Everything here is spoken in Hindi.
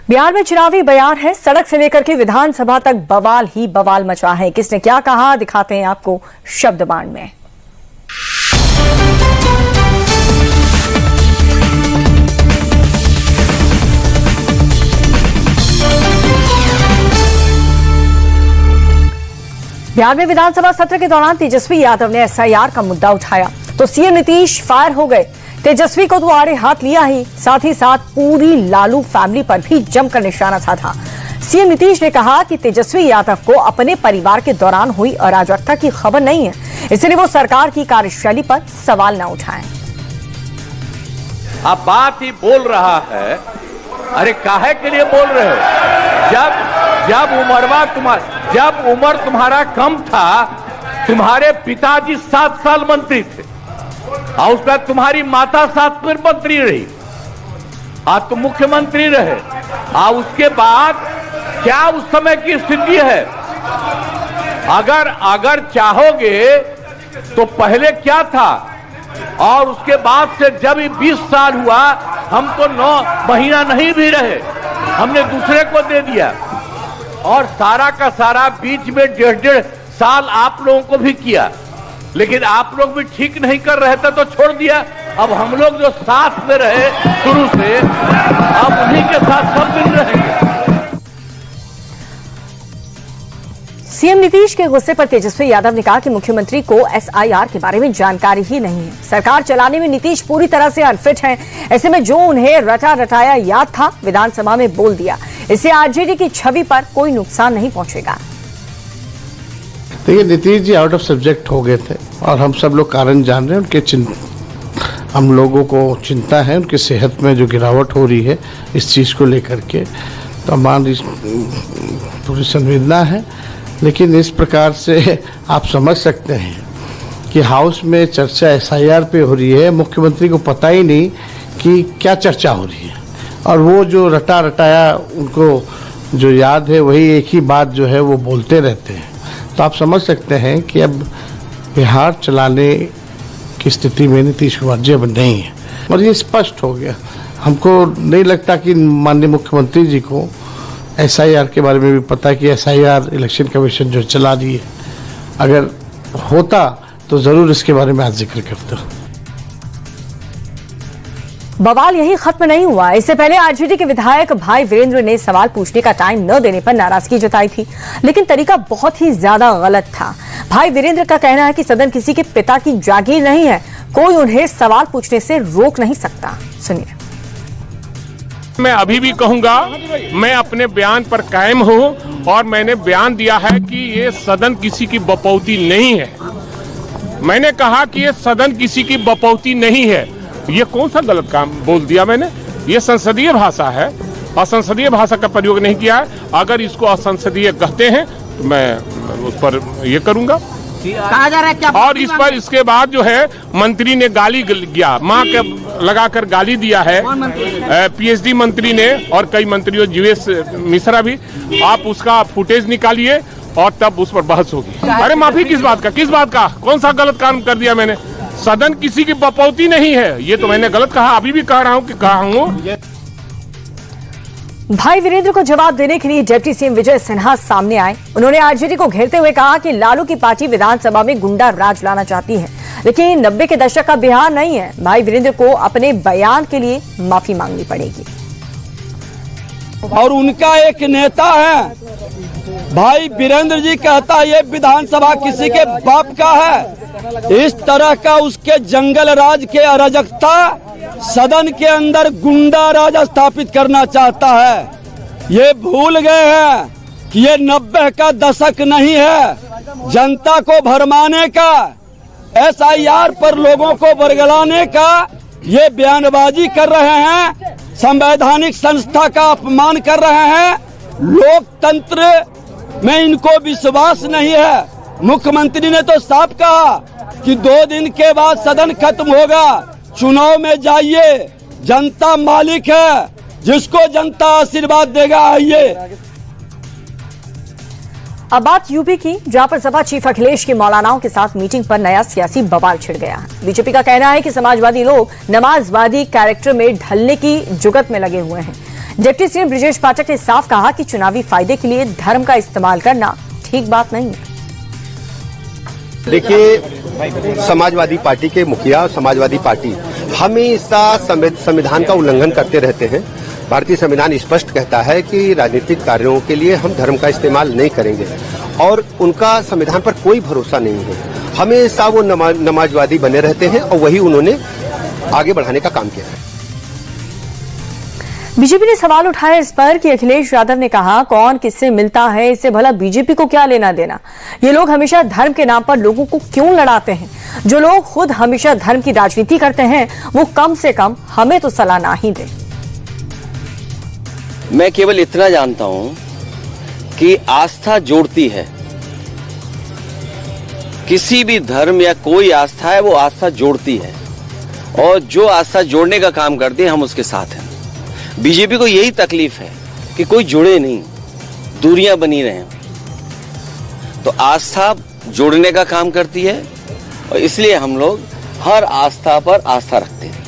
बिहार में चुनावी बयान है, सड़क से लेकर के विधानसभा तक बवाल ही बवाल मचा है। किसने क्या कहा दिखाते हैं आपको शब्द बाण में। बिहार में विधानसभा सत्र के दौरान तेजस्वी यादव ने एसआईआर का मुद्दा उठाया तो सीएम नीतीश फायर हो गए। तेजस्वी को तो आड़े हाथ लिया ही, साथ ही साथ पूरी लालू फैमिली पर भी जमकर निशाना साधा। सीएम नीतीश ने कहा कि तेजस्वी यादव को अपने परिवार के दौरान हुई अराजकता की खबर नहीं है, इसलिए वो सरकार की कार्यशैली पर सवाल न उठाएं। आप बात ही बोल रहा है, अरे काहे के लिए बोल रहे हो? जब उम्र तुम्हारा कम था, तुम्हारे पिताजी 7 साल मंत्री थे और उसके बाद तुम्हारी माता 7 फिर मंत्री रही, आज तुम मुख्यमंत्री रहे। और उसके बाद क्या उस समय की स्थिति है? अगर चाहोगे तो पहले क्या था और उसके बाद से जब 20 साल हुआ, हम तो 9 महीना नहीं भी रहे, हमने दूसरे को दे दिया और सारा का सारा बीच में 1.5 साल आप लोगों को भी किया, लेकिन आप लोग भी ठीक नहीं कर रहे थे तो छोड़ दिया। अब हम लोग जो साथ में रहे शुरू से, अब उन्हीं के साथ सब दिन रहेंगे। सीएम नीतीश के गुस्से पर तेजस्वी यादव ने कहा कि मुख्यमंत्री को एसआईआर के बारे में जानकारी ही नहीं है। सरकार चलाने में नीतीश पूरी तरह से अनफिट हैं। ऐसे में जो उन्हें रटा रटाया याद था, विधानसभा में बोल दिया। इससे आरजेडी की छवि पर कोई नुकसान नहीं पहुंचेगा। देखिए, Nitish ji out of subject हो गए थे और हम सब लोग कारण जान रहे हैं। हम लोगों को चिंता है उनकी सेहत में जो गिरावट हो रही है, इस चीज़ को लेकर के तो हमारी पूरी संवेदना है। लेकिन इस प्रकार से आप समझ सकते हैं कि हाउस में चर्चा एसआईआर पे हो रही है, मुख्यमंत्री को पता ही नहीं कि क्या चर्चा हो रही है और वो जो रटा रटाया उनको जो याद है वही एक ही बात जो है वो बोलते रहते हैं। तो आप समझ सकते हैं कि अब बिहार चलाने की स्थिति में नीतीश कुमार जी अब नहीं है और ये स्पष्ट हो गया। हमको नहीं लगता कि माननीय मुख्यमंत्री जी को एसआईआर के बारे में भी पता है कि एसआईआर इलेक्शन कमीशन जो चला रही है, अगर होता तो जरूर इसके बारे में आज जिक्र करता। बवाल यही खत्म नहीं हुआ। इससे पहले आरजेडी के विधायक भाई वीरेंद्र ने सवाल पूछने का टाइम न देने पर नाराजगी जताई थी, लेकिन तरीका बहुत ही ज्यादा गलत था। भाई वीरेंद्र का कहना है कि सदन किसी के पिता की जागीर नहीं है, कोई उन्हें सवाल पूछने से रोक नहीं सकता। सुनिए। मैं अभी भी कहूंगा, मैं अपने बयान पर कायम हूं और मैंने बयान दिया है कि ये सदन किसी की बपौती नहीं है। मैंने कहा कि ये सदन किसी की बपौती नहीं है। ये कौन सा गलत काम बोल दिया मैंने? ये संसदीय भाषा है, असंसदीय भाषा का प्रयोग नहीं किया है। अगर इसको असंसदीय कहते हैं तो मैं उस पर ये करूंगा। कहा जा रहा है क्या? और इस पर इसके बाद जो है मंत्री ने गाली दिया, मां के लगाकर गाली दिया है, पीएचडी मंत्री ने और कई मंत्रियों, जीवेश मिश्रा भी। आप उसका फुटेज निकालिए और तब उस पर बहस होगी। अरे माफी किस बात का? कौन सा गलत काम कर दिया मैंने? सदन किसी की बपौती नहीं है, ये तो मैंने गलत कहा, अभी भी कह रहा हूँ। भाई वीरेंद्र को जवाब देने के लिए डिप्टी सीएम विजय सिन्हा सामने आए। उन्होंने आरजेडी को घेरते हुए कहा कि लालू की पार्टी विधानसभा में गुंडा राज लाना चाहती है, लेकिन 90 के दशक का बिहार नहीं है। भाई वीरेंद्र को अपने बयान के लिए माफी मांगनी पड़ेगी। और उनका एक नेता है भाई वीरेंद्र जी, कहता है ये विधानसभा किसी के बाप का है। इस तरह का उसके जंगल राज के अराजकता सदन के अंदर गुंडा राज स्थापित करना चाहता है। ये भूल गए हैं कि ये 90 का दशक नहीं है। जनता को भरमाने का, एसआईआर पर लोगों को बरगलाने का ये बयानबाजी कर रहे हैं, संवैधानिक संस्था का अपमान कर रहे हैं। लोकतंत्र में इनको विश्वास नहीं है। मुख्यमंत्री ने तो साफ कहा कि 2 दिन के बाद सदन खत्म होगा, चुनाव में जाइए, जनता मालिक है, जिसको जनता आशीर्वाद देगा आइए। अब बात यूपी की, जहां पर सपा चीफ अखिलेश की मौलानाओं के साथ मीटिंग पर नया सियासी बवाल छिड़ गया है। बीजेपी का कहना है कि समाजवादी लोग नमाजवादी कैरेक्टर में ढलने की जुगत में लगे हुए हैं। डिप्टी सीएम ब्रिजेश पाठक ने साफ कहा कि चुनावी फायदे के लिए धर्म का इस्तेमाल करना ठीक बात नहीं है। देखिए, समाजवादी पार्टी के मुखिया, समाजवादी पार्टी हमेशा संविधान का उल्लंघन करते रहते हैं। भारतीय संविधान स्पष्ट कहता है कि राजनीतिक कार्यों के लिए हम धर्म का इस्तेमाल नहीं करेंगे और उनका संविधान पर कोई भरोसा नहीं है। हमेशा वो नमाजवादी बने रहते हैं और वही उन्होंने आगे बढ़ाने का काम किया है। बीजेपी ने सवाल उठाया इस पर कि अखिलेश यादव ने कहा, कौन किससे मिलता है, इससे भला बीजेपी को क्या लेना देना। ये लोग हमेशा धर्म के नाम पर लोगों को क्यों लड़ाते हैं। जो लोग खुद हमेशा धर्म की राजनीति करते हैं वो कम से कम हमें तो सलाह ना ही दे। मैं केवल इतना जानता हूं कि आस्था जोड़ती है। किसी भी धर्म या कोई आस्था है, वो आस्था जोड़ती है और जो आस्था जोड़ने का काम करती है हम उसके साथ हैं। बीजेपी को यही तकलीफ है कि कोई जुड़े नहीं, दूरियां बनी रहें। तो आस्था जोड़ने का काम करती है और इसलिए हम लोग हर आस्था पर आस्था रखते हैं।